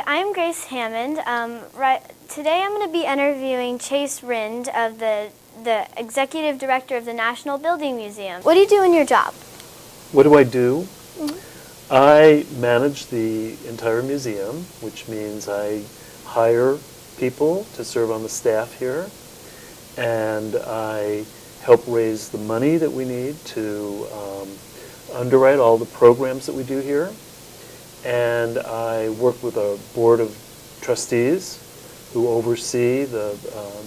Hi, I'm Grace Hammond. Today I'm going to be interviewing Rynd, of the Executive Director of the National Building Museum. What do you do in your job? What do I do? I manage the entire museum, which means I hire people to serve on the staff here, and I help raise the money that we need to underwrite all the programs that we do here. And I work with a board of trustees who oversee the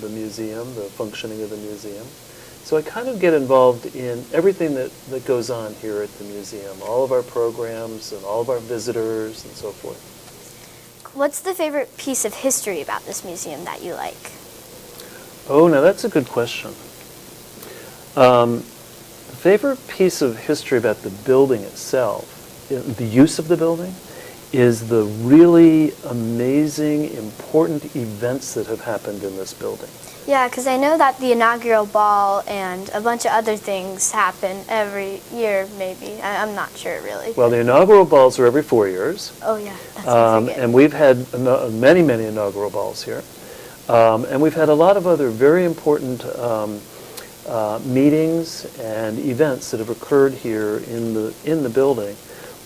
museum, the functioning of the museum. So I kind of get involved in everything that goes on here at the museum, all of our programs and all of our visitors and so forth. What's the favorite piece of history about this museum that you like? Oh, now that's a good question. The favorite piece of history about the building itself, the use of the building, is the really amazing, important events that have happened in this building. Yeah, because I know that the inaugural ball and a bunch of other things happen every year, maybe. I'm not sure, really. Well, the inaugural balls are every 4 years. Oh, yeah. That's what I forget. And we've had many, many inaugural balls here. And we've had a lot of other very important meetings and events that have occurred here in the building,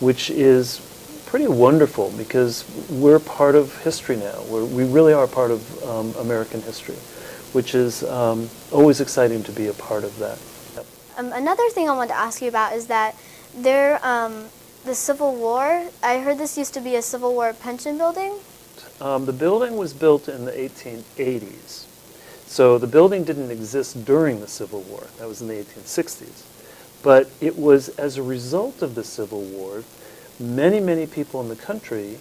which is pretty wonderful because we're part of history now. We really are part of American history, which is always exciting to be a part of that. Yep. Another thing I wanted to ask you about is that the Civil War, I heard this used to be a Civil War pension building? The building was built in the 1880s. So the building didn't exist during the Civil War. That was in the 1860s. But it was as a result of the Civil War, many, many people in the country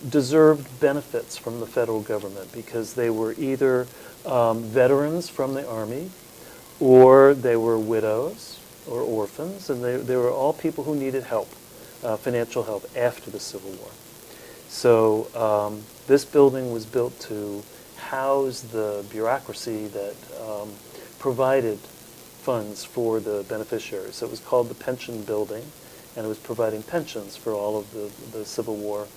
deserved benefits from the federal government because they were either veterans from the Army, or they were widows or orphans, and they were all people who needed help, financial help, after the Civil War. So this building was built to house the bureaucracy that provided funds for the beneficiaries. So it was called the Pension Building, and it was providing pensions for all of the Civil War,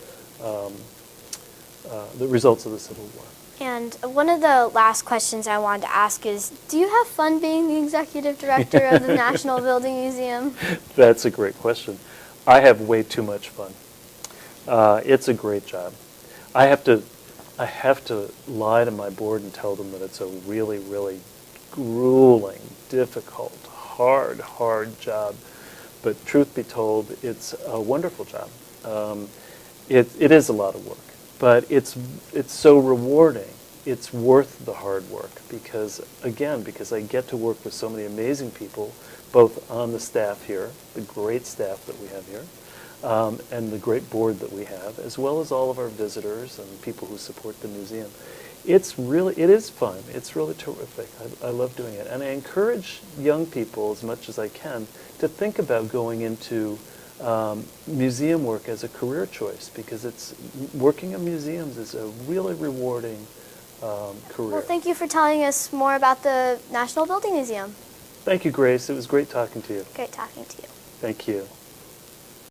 the results of the Civil War. And one of the last questions I wanted to ask is, do you have fun being the Executive Director of the National Building Museum? That's a great question. I have way too much fun. It's a great job. I have to lie to my board and tell them that it's a really, really grueling, difficult, hard job. But truth be told, it's a wonderful job. It is a lot of work, but it's so rewarding. It's worth the hard work because I get to work with so many amazing people, both on the staff here, the great staff that we have here, and the great board that we have, as well as all of our visitors and people who support the museum. It is fun. It's really terrific. I love doing it. And I encourage young people as much as I can to think about going into museum work as a career choice, because working in museums is a really rewarding career. Well, thank you for telling us more about the National Building Museum. Thank you, Grace. It was great talking to you. Great talking to you. Thank you.